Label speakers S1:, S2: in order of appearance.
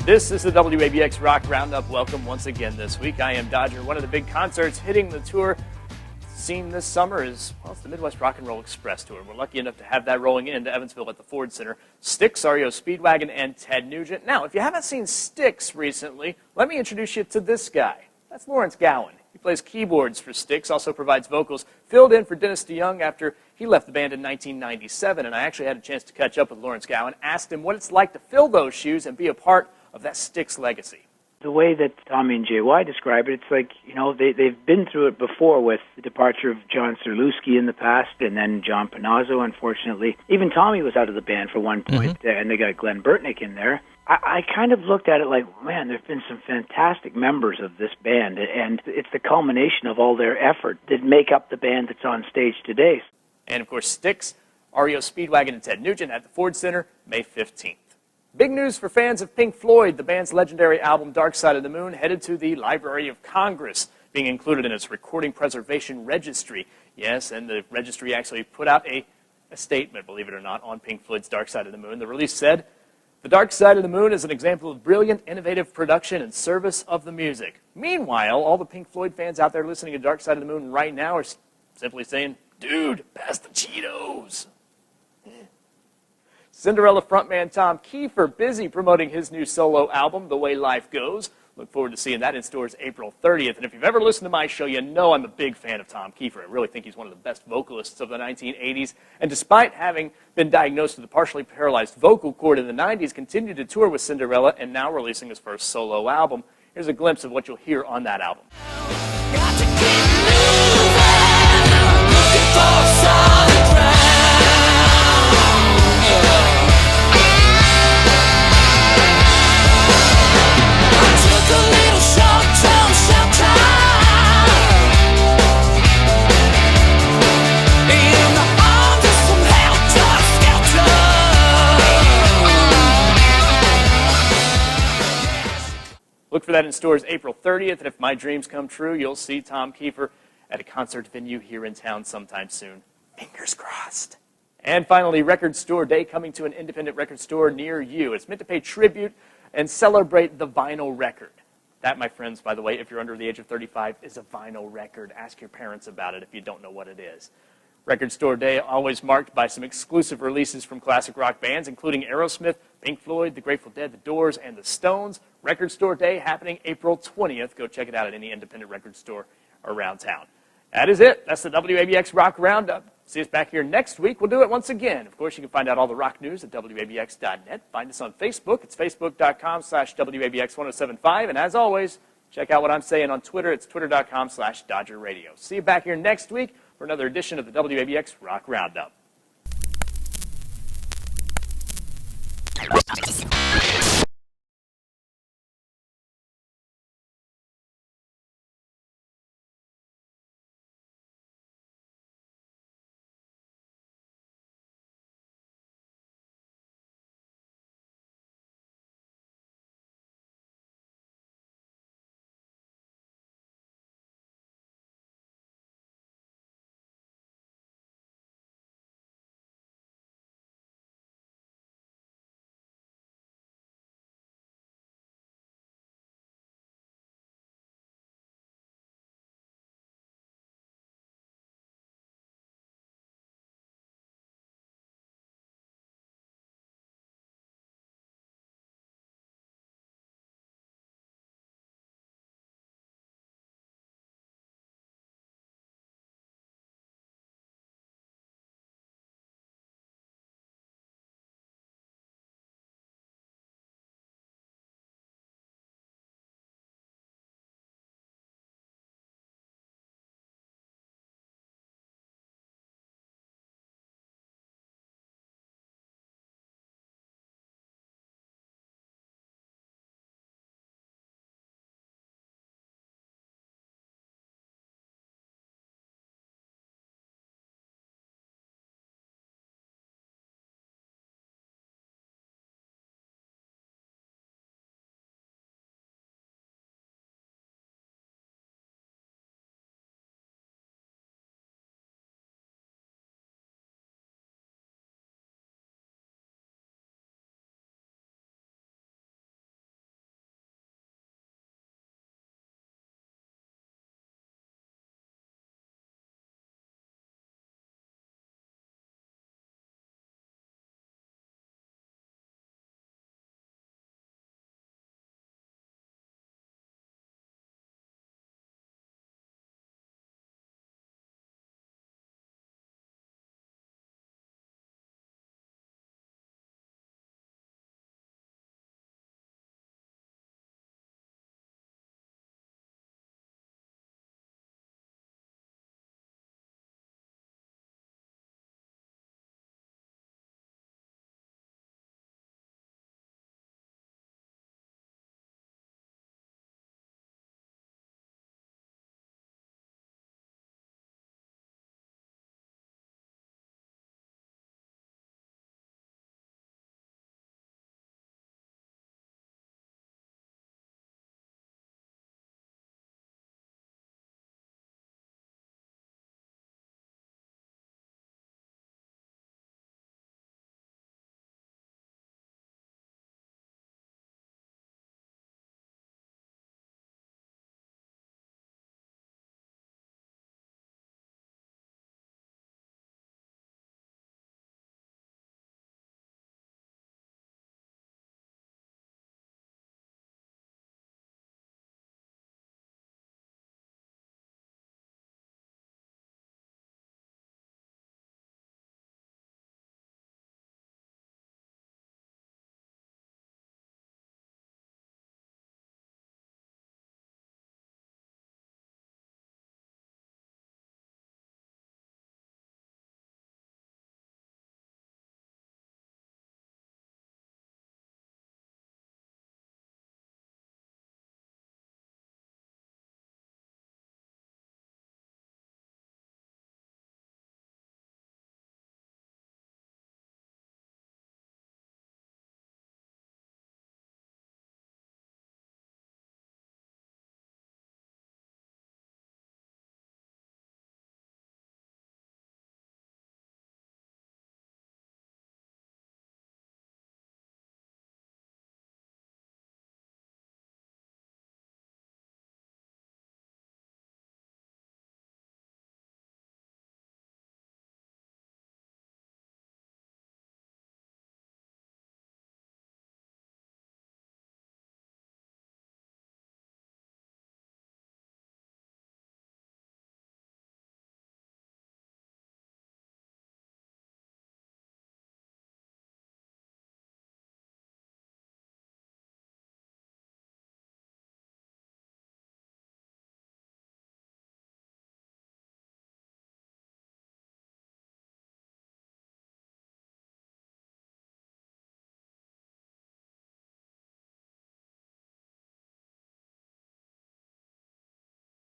S1: This is the WABX Rock Roundup. Welcome once again this week. I am Dodger. One of the big concerts hitting the tour scene this summer is, well, it's the Midwest Rock and Roll Express Tour. We're lucky enough to have that rolling into Evansville at the Ford Center. Styx, REO Speedwagon, and Ted Nugent. Now, if you haven't seen Styx recently, let me introduce you to this guy. That's Lawrence Gowan. He plays keyboards for Styx, also provides vocals, filled in for Dennis DeYoung after he left the band in 1997, and I actually had a chance to catch up with Lawrence Gowan, asked him what it's like to fill those shoes and be a part of that Styx legacy.
S2: The way that Tommy and JY describe it, it's like, they've been through it before with the departure of John Serlewski in the past and then John Panazzo, unfortunately. Even Tommy was out of the band for one point, and they got Glenn Burtnick in there. I kind of looked at it like, man, there's been some fantastic members of this band, and it's the culmination of all their effort that make up the band that's on stage today.
S1: And, of course, Styx, REO Speedwagon, and Ted Nugent at the Ford Center, May 15th. Big news for fans of Pink Floyd. The band's legendary album, Dark Side of the Moon, headed to the Library of Congress, being included in its recording preservation registry. Yes, and the registry actually put out a statement, believe it or not, on Pink Floyd's Dark Side of the Moon. The release said, "The Dark Side of the Moon is an example of brilliant, innovative production and service of the music." Meanwhile, all the Pink Floyd fans out there listening to Dark Side of the Moon right now are simply saying, "Dude, pass the Cheetos." Cinderella frontman Tom Keifer busy promoting his new solo album, The Way Life Goes. Look forward to seeing that in stores April 30th. And if you've ever listened to my show, you know I'm a big fan of Tom Keifer. I really think he's one of the best vocalists of the 1980s. And despite having been diagnosed with a partially paralyzed vocal cord in the 90s, continued to tour with Cinderella and now releasing his first solo album. Here's a glimpse of what you'll hear on that album.
S3: Got to keep moving, looking for solid ground.
S1: Look for that in stores April 30th, and if my dreams come true, you'll see Tom Keifer at a concert venue here in town sometime soon. Fingers crossed. And finally, Record Store Day coming to an independent record store near you. It's meant to pay tribute and celebrate the vinyl record. That, my friends, by the way, if you're under the age of 35, is a vinyl record. Ask your parents about it if you don't know what it is. Record Store Day always marked by some exclusive releases from classic rock bands, including Aerosmith, Pink Floyd, The Grateful Dead, The Doors, and The Stones. Record Store Day happening April 20th. Go check it out at any independent record store around town. That is it. That's the WABX Rock Roundup. See us back here next week. We'll do it once again. Of course, you can find out all the rock news at WABX.net. Find us on Facebook. It's facebook.com/WABX1075. And as always, check out what I'm saying on Twitter. It's twitter.com/Dodger Radio. See you back here next week for another edition of the WABX Rock Roundup.